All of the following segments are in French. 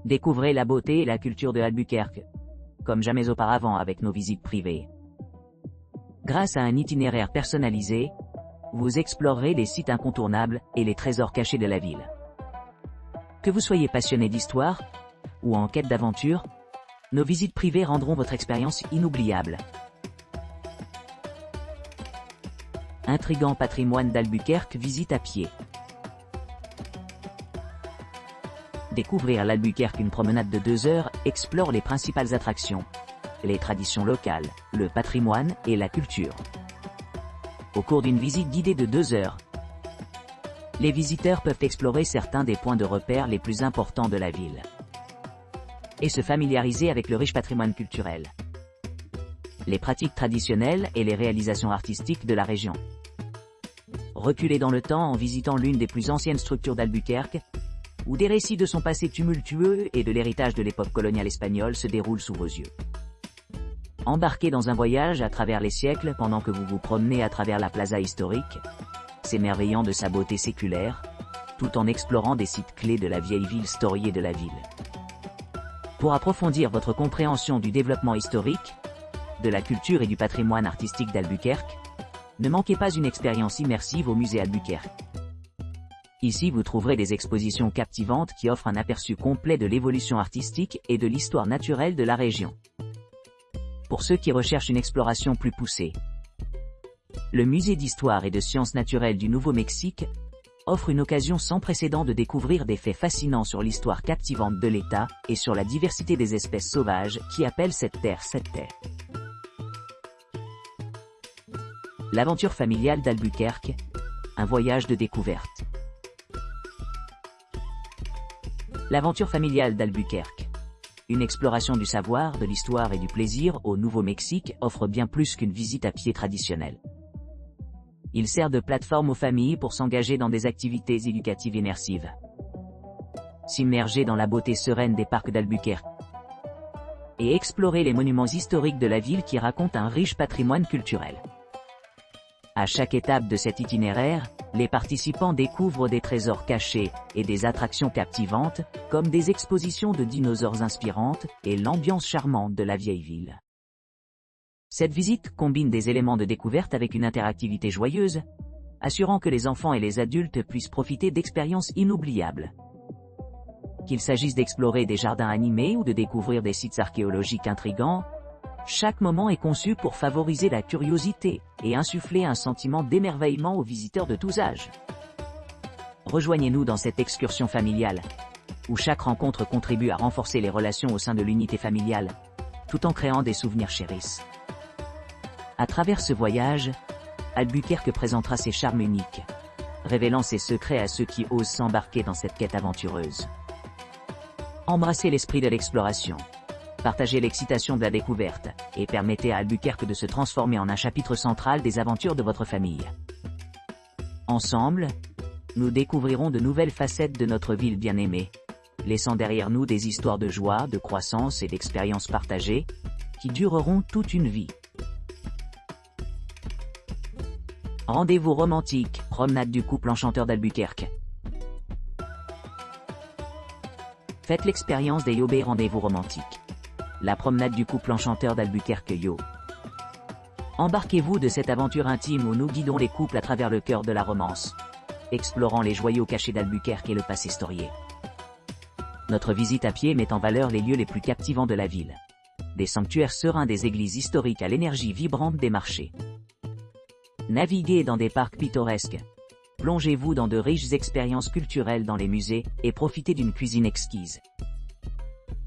Découvrez la beauté et la culture de Albuquerque, comme jamais auparavant avec nos visites privées. Grâce à un itinéraire personnalisé, vous explorerez les sites incontournables et les trésors cachés de la ville. Que vous soyez passionné d'histoire ou en quête d'aventure, nos visites privées rendront votre expérience inoubliable. Intrigant patrimoine d'Albuquerque, visite à pied. Découvrir l'Albuquerque, une promenade de 2 heures, explore les principales attractions, les traditions locales, le patrimoine et la culture. Au cours d'une visite guidée de 2 heures, les visiteurs peuvent explorer certains des points de repère les plus importants de la ville et se familiariser avec le riche patrimoine culturel, les pratiques traditionnelles et les réalisations artistiques de la région. Reculez dans le temps en visitant l'une des plus anciennes structures d'Albuquerque, où des récits de son passé tumultueux et de l'héritage de l'époque coloniale espagnole se déroulent sous vos yeux. Embarquez dans un voyage à travers les siècles pendant que vous vous promenez à travers la plaza historique, s'émerveillant de sa beauté séculaire, tout en explorant des sites clés de la vieille ville storiée de la ville. Pour approfondir votre compréhension du développement historique, de la culture et du patrimoine artistique d'Albuquerque, ne manquez pas une expérience immersive au musée Albuquerque. Ici vous trouverez des expositions captivantes qui offrent un aperçu complet de l'évolution artistique et de l'histoire naturelle de la région. Pour ceux qui recherchent une exploration plus poussée, le musée d'histoire et de sciences naturelles du Nouveau-Mexique offre une occasion sans précédent de découvrir des faits fascinants sur l'histoire captivante de l'État et sur la diversité des espèces sauvages qui appellent cette terre. L'aventure familiale d'Albuquerque, un voyage de découverte. L'aventure familiale d'Albuquerque, une exploration du savoir, de l'histoire et du plaisir au Nouveau-Mexique, offre bien plus qu'une visite à pied traditionnelle. Il sert de plateforme aux familles pour s'engager dans des activités éducatives immersives, s'immerger dans la beauté sereine des parcs d'Albuquerque et explorer les monuments historiques de la ville qui racontent un riche patrimoine culturel. À chaque étape de cet itinéraire, les participants découvrent des trésors cachés et des attractions captivantes, comme des expositions de dinosaures inspirantes et l'ambiance charmante de la vieille ville. Cette visite combine des éléments de découverte avec une interactivité joyeuse, assurant que les enfants et les adultes puissent profiter d'expériences inoubliables. Qu'il s'agisse d'explorer des jardins animés ou de découvrir des sites archéologiques intrigants, chaque moment est conçu pour favoriser la curiosité et insuffler un sentiment d'émerveillement aux visiteurs de tous âges. Rejoignez-nous dans cette excursion familiale, où chaque rencontre contribue à renforcer les relations au sein de l'unité familiale, tout en créant des souvenirs chérisses. À travers ce voyage, Albuquerque présentera ses charmes uniques, révélant ses secrets à ceux qui osent s'embarquer dans cette quête aventureuse. Embrassez l'esprit de l'exploration. Partagez l'excitation de la découverte, et permettez à Albuquerque de se transformer en un chapitre central des aventures de votre famille. Ensemble, nous découvrirons de nouvelles facettes de notre ville bien-aimée, laissant derrière nous des histoires de joie, de croissance et d'expériences partagées, qui dureront toute une vie. Rendez-vous romantique, promenade du couple enchanteur d'Albuquerque. Faites l'expérience des Yo-Bay rendez-vous romantiques. La promenade du couple enchanteur d'Albuquerque Yo. Embarquez-vous de cette aventure intime où nous guidons les couples à travers le cœur de la romance, explorant les joyaux cachés d'Albuquerque et le passé storié. Notre visite à pied met en valeur les lieux les plus captivants de la ville. Des sanctuaires sereins, des églises historiques à l'énergie vibrante des marchés. Naviguez dans des parcs pittoresques. Plongez-vous dans de riches expériences culturelles dans les musées et profitez d'une cuisine exquise.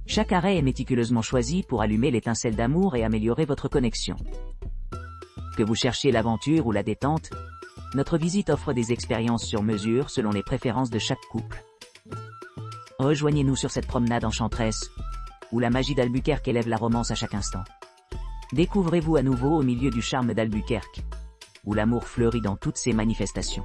Chaque arrêt est méticuleusement choisi pour allumer l'étincelle d'amour et améliorer votre connexion. Que vous cherchiez l'aventure ou la détente, notre visite offre des expériences sur mesure selon les préférences de chaque couple. Rejoignez-nous sur cette promenade enchanteresse, où la magie d'Albuquerque élève la romance à chaque instant. Découvrez-vous à nouveau au milieu du charme d'Albuquerque, où l'amour fleurit dans toutes ses manifestations.